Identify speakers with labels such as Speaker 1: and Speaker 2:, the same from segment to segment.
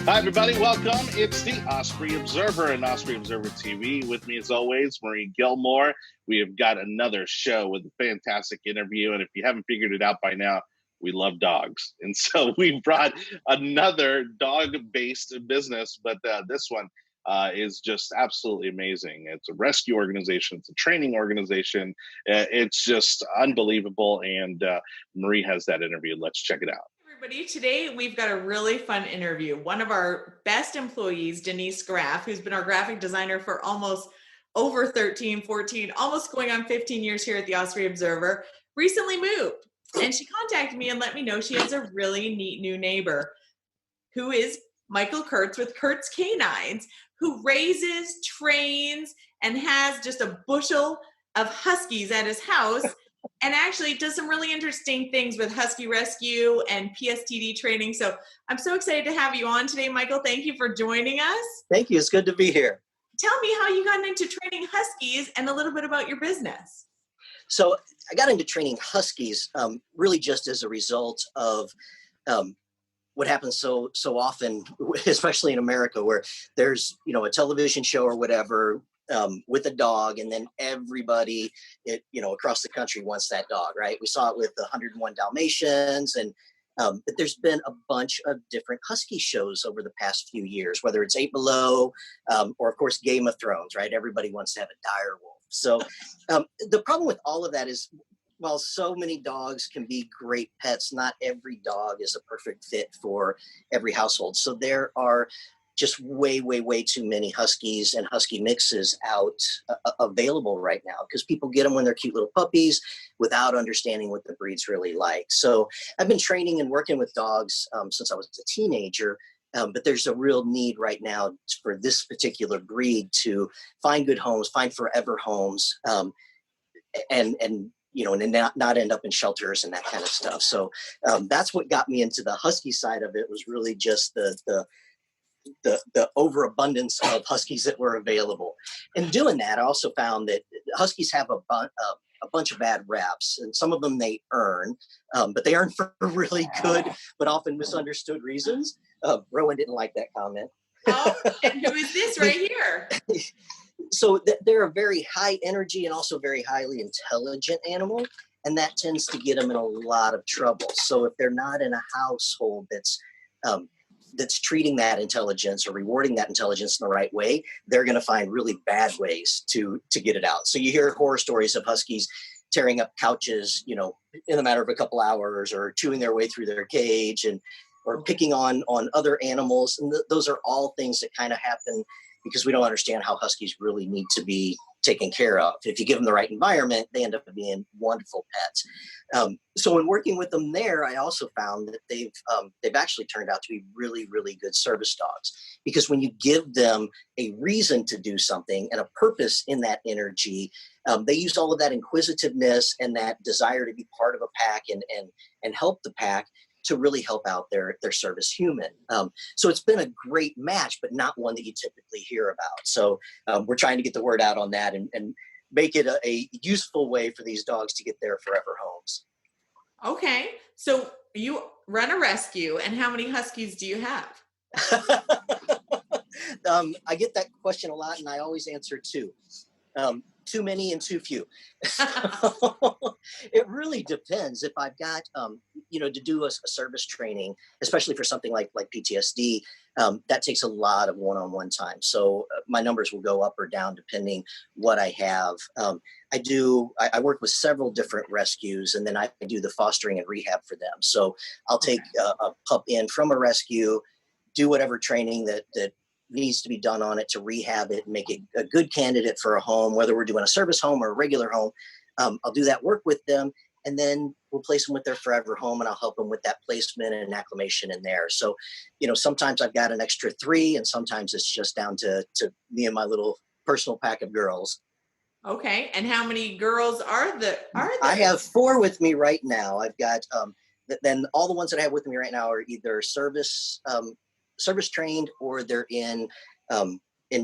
Speaker 1: Hi, everybody. Welcome. It's the Osprey Observer and Osprey Observer TV. With me, as always, Marie Gilmore. We have got another show with a fantastic interview. And if you haven't figured it out by now, we love dogs. And so we brought another dog-based business, but this one is just absolutely amazing. It's a rescue organization. It's a training organization. It's just unbelievable. And Marie has that interview. Let's check it out.
Speaker 2: Everybody, today we've got a really fun interview. One of our best employees, Denise Graff, who's been our graphic designer for almost over 13, 14, almost going on 15 years here at the Osprey Observer, recently moved. And she contacted me and let me know she has a really neat new neighbor who is Michael Kurtz with Kurtz K-9s, who raises, trains, and has just a bushel of Huskies at his house. And actually does some really interesting things with Husky rescue and PSTD training. So I'm so excited to have you on today, Michael. Thank you for joining us.
Speaker 3: Thank you. It's good to be here.
Speaker 2: Tell me how you got into training Huskies and a little bit about your business.
Speaker 3: So I got into training Huskies really just as a result of what happens so often, especially in America, where there's, a television show or whatever with a dog, and then everybody, across the country wants that dog, right? We saw it with the 101 Dalmatians, and but there's been a bunch of different Husky shows over the past few years, whether it's Eight Below or, of course, Game of Thrones, right? Everybody wants to have a dire wolf. So the problem with all of that is, while so many dogs can be great pets, not every dog is a perfect fit for every household. So there are just way too many Huskies and Husky mixes out available right now, because people get them when they're cute little puppies without understanding what the breed's really like. So I've been training and working with dogs since I was a teenager, but there's a real need right now for this particular breed to find good homes, find forever homes, and not end up in shelters and that kind of stuff. So that's what got me into the Husky side of it, was really just the overabundance of Huskies that were available. In doing that, I also found that Huskies have a bunch of bad raps, and some of them they earn, but they earn for really good but often misunderstood reasons. Rowan didn't like that comment.
Speaker 2: Oh, and who is this right here?
Speaker 3: So they're a very high energy and also very highly intelligent animal, and that tends to get them in a lot of trouble. So if they're not in a household that's treating that intelligence or rewarding that intelligence in the right way, they're going to find really bad ways to get it out. So you hear horror stories of Huskies tearing up couches, in a matter of a couple hours, or chewing their way through their cage, or picking on other animals. And those are all things that kind of happen because we don't understand how Huskies really need to be taken care of. If you give them the right environment, they end up being wonderful pets. So in working with them there, I also found that they've actually turned out to be really good service dogs, because when you give them a reason to do something and a purpose in that energy, they use all of that inquisitiveness and that desire to be part of a pack and help the pack to really help out their service human. So it's been a great match, but not one that you typically hear about. So we're trying to get the word out on that and make it a useful way for these dogs to get their forever homes.
Speaker 2: Okay, so you run a rescue, and how many Huskies do you have?
Speaker 3: I get that question a lot, and I always answer two. Too many and too few. It really depends. If I've got, to do a service training, especially for something like PTSD, that takes a lot of one-on-one time. So my numbers will go up or down depending what I have. I work with several different rescues, and then I do the fostering and rehab for them. So I'll take a pup in from a rescue, do whatever training that needs to be done on it to rehab it and make it a good candidate for a home, whether we're doing a service home or a regular home. I'll do that work with them, and then we'll place them with their forever home, and I'll help them with that placement and acclimation in there. So, sometimes I've got an extra 3, and sometimes it's just down to me and my little personal pack of girls.
Speaker 2: Okay. And how many girls are there?
Speaker 3: I have 4 with me right now. I've got, then all the ones that I have with me right now are either service trained, or they're in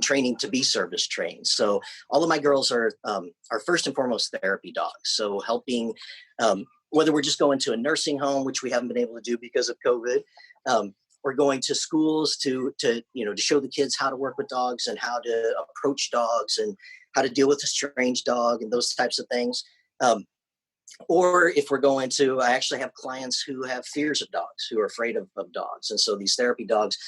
Speaker 3: training to be service trained. So all of my girls are first and foremost therapy dogs. So helping, whether we're just going to a nursing home, which we haven't been able to do because of COVID, or going to schools to show the kids how to work with dogs and how to approach dogs and how to deal with a strange dog and those types of things. Or if we're going to, I actually have clients who have fears of dogs, who are afraid of dogs. And so these therapy dogs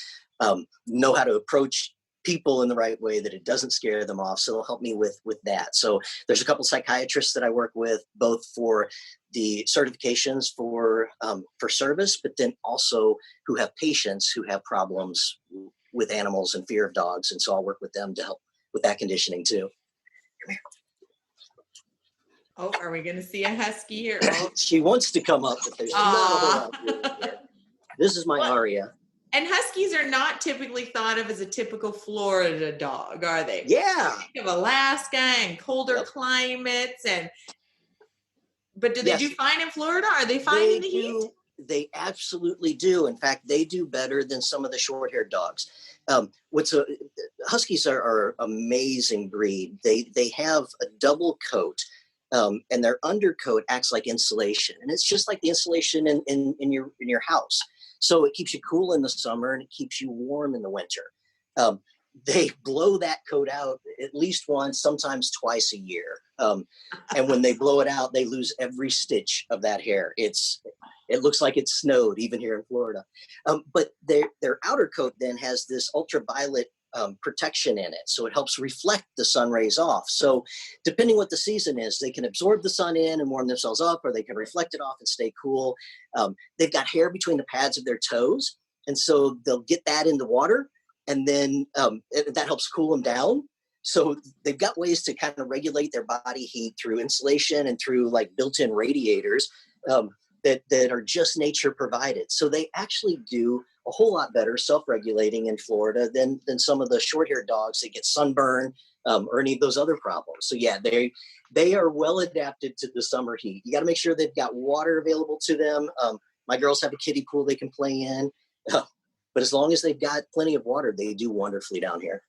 Speaker 3: know how to approach people in the right way, that it doesn't scare them off. So they'll help me with that. So there's a couple psychiatrists that I work with, both for the certifications for service, but then also who have patients who have problems with animals and fear of dogs. And so I'll work with them to help with that conditioning too. Come here.
Speaker 2: Oh, are we going to see a husky here? Oh.
Speaker 3: She wants to come up, but there's not a whole lot of room here. This is my Aria.
Speaker 2: And Huskies are not typically thought of as a typical Florida dog, are they?
Speaker 3: Yeah.
Speaker 2: Think of Alaska and colder climates, but do they do fine in Florida? Are they fine in the heat?
Speaker 3: They absolutely do. In fact, they do better than some of the short-haired dogs. Huskies are an amazing breed. They have a double coat. And their undercoat acts like insulation, and it's just like the insulation in your house. So it keeps you cool in the summer and it keeps you warm in the winter. They blow that coat out at least once, sometimes twice a year. And when they blow it out, they lose every stitch of that hair. It looks like it snowed even here in Florida. But their outer coat then has this ultraviolet protection in it. So it helps reflect the sun rays off. So depending what the season is, they can absorb the sun in and warm themselves up, or they can reflect it off and stay cool. They've got hair between the pads of their toes. And so they'll get that in the water, and then that helps cool them down. So they've got ways to kind of regulate their body heat through insulation and through like built-in radiators that are just nature provided. So they actually do a whole lot better self-regulating in Florida than some of the short-haired dogs that get sunburn or any of those other problems. So yeah, they are well adapted to the summer heat. You got to make sure they've got water available to them. My girls have a kiddie pool they can play in, but as long as they've got plenty of water, they do wonderfully down here.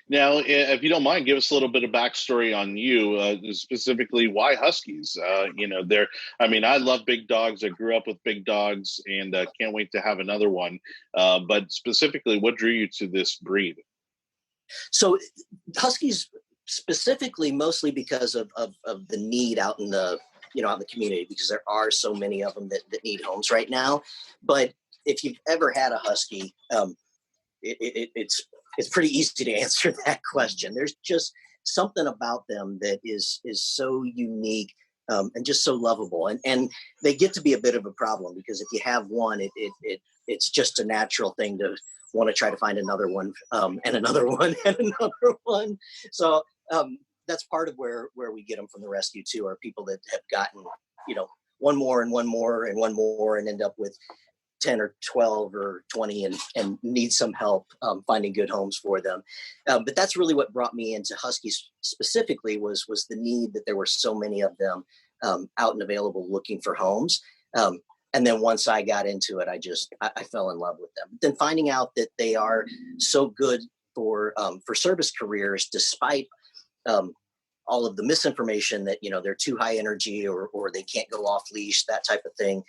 Speaker 1: Now, if you don't mind, give us a little bit of backstory on you, specifically why Huskies. I love big dogs. I grew up with big dogs and can't wait to have another one. But specifically, what drew you to this breed?
Speaker 3: So Huskies specifically, mostly because of the need out in the community, because there are so many of them that need homes right now. But if you've ever had a Husky, it's pretty easy to answer that question. There's just something about them that is so unique and just so lovable. And they get to be a bit of a problem, because if you have one, it's just a natural thing to want to try to find another one and another one and another one. So that's part of where we get them from the rescue too, are people that have gotten, one more and one more and one more and end up with 10 or 12 or 20 and need some help finding good homes for them. But that's really what brought me into Huskies specifically was the need that there were so many of them out and available looking for homes. And then once I got into it, I fell in love with them. But then finding out that they are so good for service careers, despite all of the misinformation that, they're too high energy or they can't go off leash, that type of thing.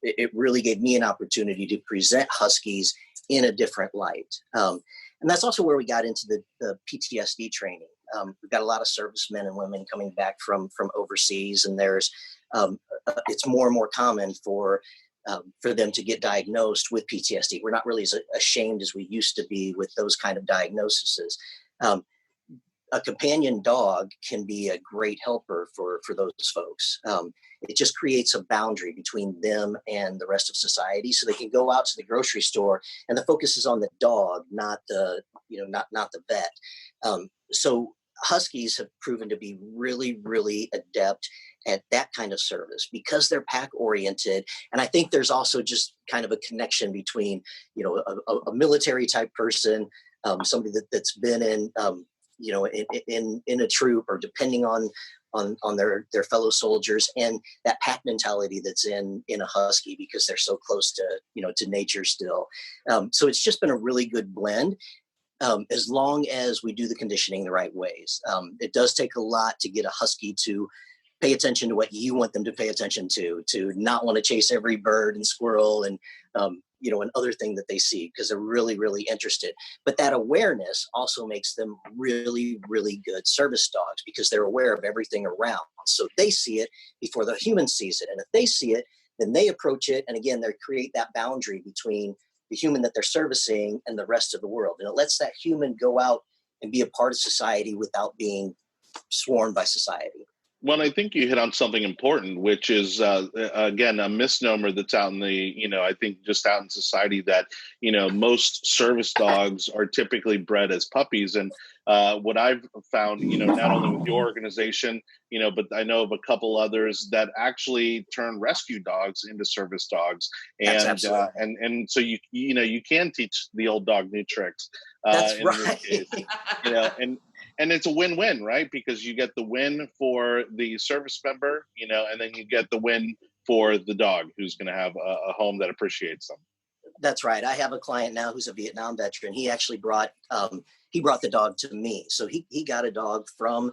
Speaker 3: It really gave me an opportunity to present Huskies in a different light. And that's also where we got into the PTSD training. We've got a lot of servicemen and women coming back from overseas, and there's it's more and more common for them to get diagnosed with PTSD. We're not really as ashamed as we used to be with those kind of diagnoses. A companion dog can be a great helper for those folks. It just creates a boundary between them and the rest of society, so they can go out to the grocery store and the focus is on the dog, not the vet. So Huskies have proven to be really, really adept at that kind of service because they're pack oriented. And I think there's also just kind of a connection between, a military type person, somebody that's been in, in a troop, or depending on their fellow soldiers, and that pack mentality that's in a Husky, because they're so close to nature still. So it's just been a really good blend, as long as we do the conditioning the right ways. It does take a lot to get a Husky to pay attention to what you want them to pay attention to not want to chase every bird and squirrel and another thing that they see because they're really, really interested. But that awareness also makes them really, really good service dogs because they're aware of everything around. So they see it before the human sees it. And if they see it, then they approach it. And again, they create that boundary between the human that they're servicing and the rest of the world. And it lets that human go out and be a part of society without being sworn by society.
Speaker 1: Well, I think you hit on something important, which is, again, a misnomer that's out in the, I think just out in society that, most service dogs are typically bred as puppies. And what I've found, not only with your organization, but I know of a couple others that actually turn rescue dogs into service dogs. And and so you can teach the old dog new tricks.
Speaker 3: That's right.
Speaker 1: And it's a win-win, right? Because you get the win for the service member, and then you get the win for the dog who's going to have a home that appreciates them.
Speaker 3: That's right. I have a client now who's a Vietnam veteran. He actually brought the dog to me. So he got a dog from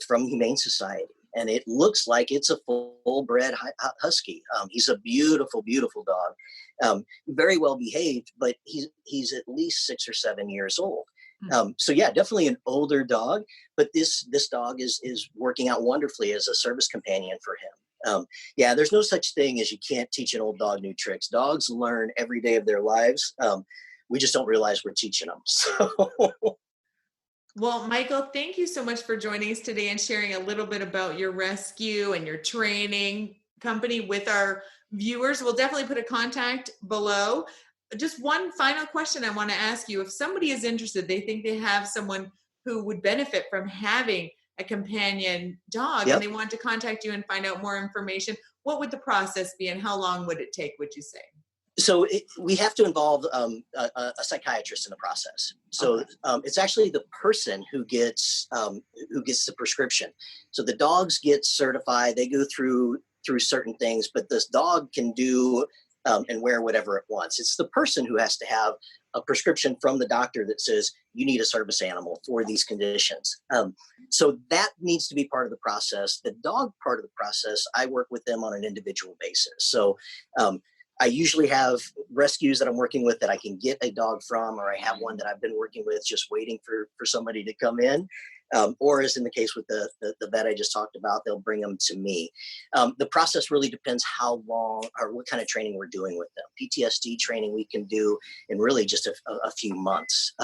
Speaker 3: Humane Society, and it looks like it's a full-bred Husky. He's a beautiful, beautiful dog, very well behaved, but he's at least 6 or 7 years old. So yeah, definitely an older dog, but this dog is working out wonderfully as a service companion for him. Yeah, there's no such thing as you can't teach an old dog new tricks. Dogs learn every day of their lives. We just don't realize we're teaching them. So.
Speaker 2: Well, Michael, thank you so much for joining us today and sharing a little bit about your rescue and your training company with our viewers. We'll definitely put a contact below. Just one final question I want to ask you. If somebody is interested, they think they have someone who would benefit from having a companion dog, and they want to contact you and find out more information, what would the process be and how long would it take, would you say?
Speaker 3: So we have to involve a psychiatrist in the process. So it's actually the person who gets the prescription. So the dogs get certified. They go through certain things, but this dog can do and wear whatever it wants. It's the person who has to have a prescription from the doctor that says you need a service animal for these conditions. So that needs to be part of the process. The dog part of the process, I work with them on an individual basis. So I usually have rescues that I'm working with that I can get a dog from, or I have one that I've been working with just waiting for somebody to come in. Or as in the case with the vet I just talked about, they'll bring them to me. The process really depends how long or what kind of training we're doing with them. PTSD training we can do in really just a few months.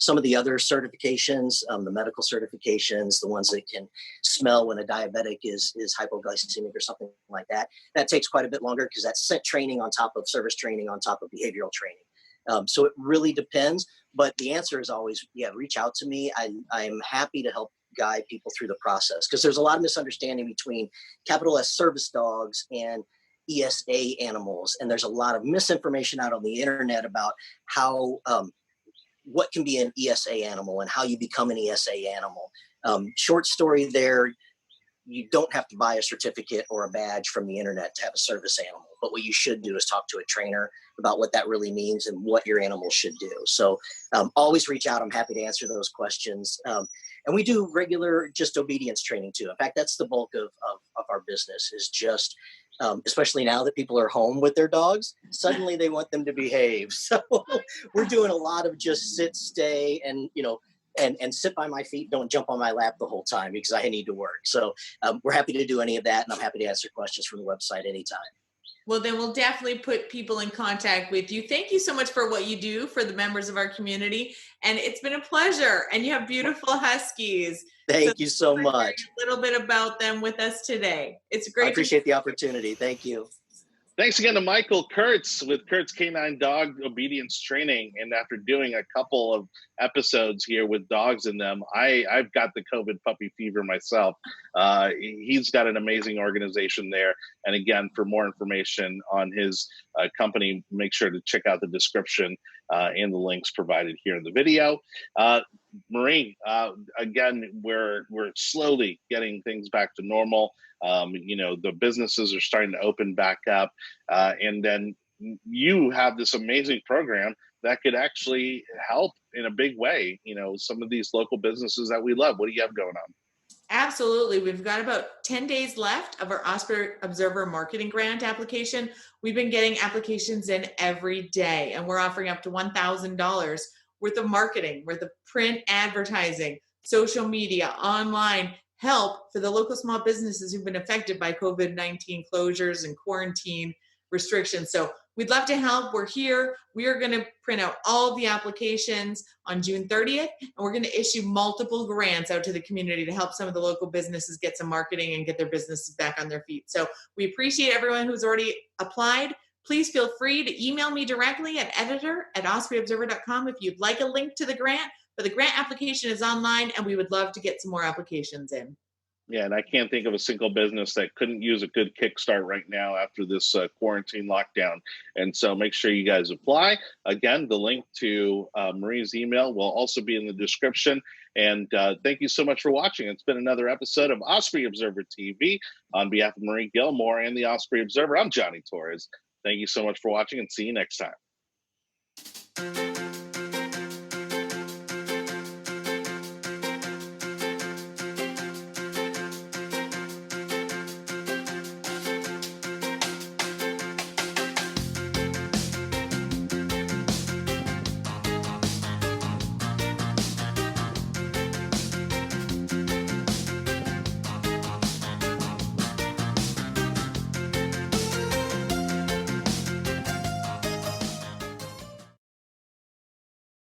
Speaker 3: Some of the other certifications, the medical certifications, the ones that can smell when a diabetic is hypoglycemic or something like that, that takes quite a bit longer because that's set training on top of service training on top of behavioral training. So it really depends. But the answer is always, reach out to me. I'm happy to help guide people through the process because there's a lot of misunderstanding between capital S service dogs and ESA animals. And there's a lot of misinformation out on the internet about how, what can be an ESA animal and how you become an ESA animal. Short story there, you don't have to buy a certificate or a badge from the internet to have a service animal. But what you should do is talk to a trainer about what that really means and what your animal should do. So always reach out. I'm happy to answer those questions. And we do regular just obedience training too. In fact, that's the bulk of our business is just, especially now that people are home with their dogs, suddenly they want them to behave. So we're doing a lot of just sit, stay, and, and sit by my feet, don't jump on my lap the whole time because I need to work. So we're happy to do any of that. And I'm happy to answer questions from the website anytime.
Speaker 2: Well, then we'll definitely put people in contact with you. Thank you so much for what you do for the members of our community. And it's been a pleasure. And you have beautiful Huskies.
Speaker 3: Thank you so much.
Speaker 2: A little bit about them with us today. It's great.
Speaker 3: I appreciate the opportunity. Thank you.
Speaker 1: Thanks again to Michael Kurtz with Kurtz K-9 Dog Obedience Training. And after doing a couple of episodes here with dogs in them, I've got the COVID puppy fever myself. He's got an amazing organization there. And again, for more information on his company, make sure to check out the description and the links provided here in the video. Maureen, again, we're slowly getting things back to normal. The businesses are starting to open back up. And then you have this amazing program that could actually help in a big way, some of these local businesses that we love. What do you have going on?
Speaker 2: Absolutely. We've got about 10 days left of our Osprey Observer Marketing Grant application. We've been getting applications in every day, and we're offering up to $1,000 worth of marketing, worth of print advertising, social media, online help for the local small businesses who've been affected by COVID-19 closures and quarantine restrictions. So we'd love to help. We're here. We are going to print out all the applications on June 30th, and we're going to issue multiple grants out to the community to help some of the local businesses get some marketing and get their businesses back on their feet. So we appreciate everyone who's already applied. Please feel free to email me directly at editor@ospreyobserver.com if you'd like a link to the grant. But the grant application is online, and we would love to get some more applications in.
Speaker 1: Yeah, and I can't think of a single business that couldn't use a good kickstart right now after this quarantine lockdown. And so make sure you guys apply. Again, the link to Marie's email will also be in the description. And thank you so much for watching. It's been another episode of Osprey Observer TV. On behalf of Marie Gilmore and the Osprey Observer, I'm Johnny Torres. Thank you so much for watching, and see you next time.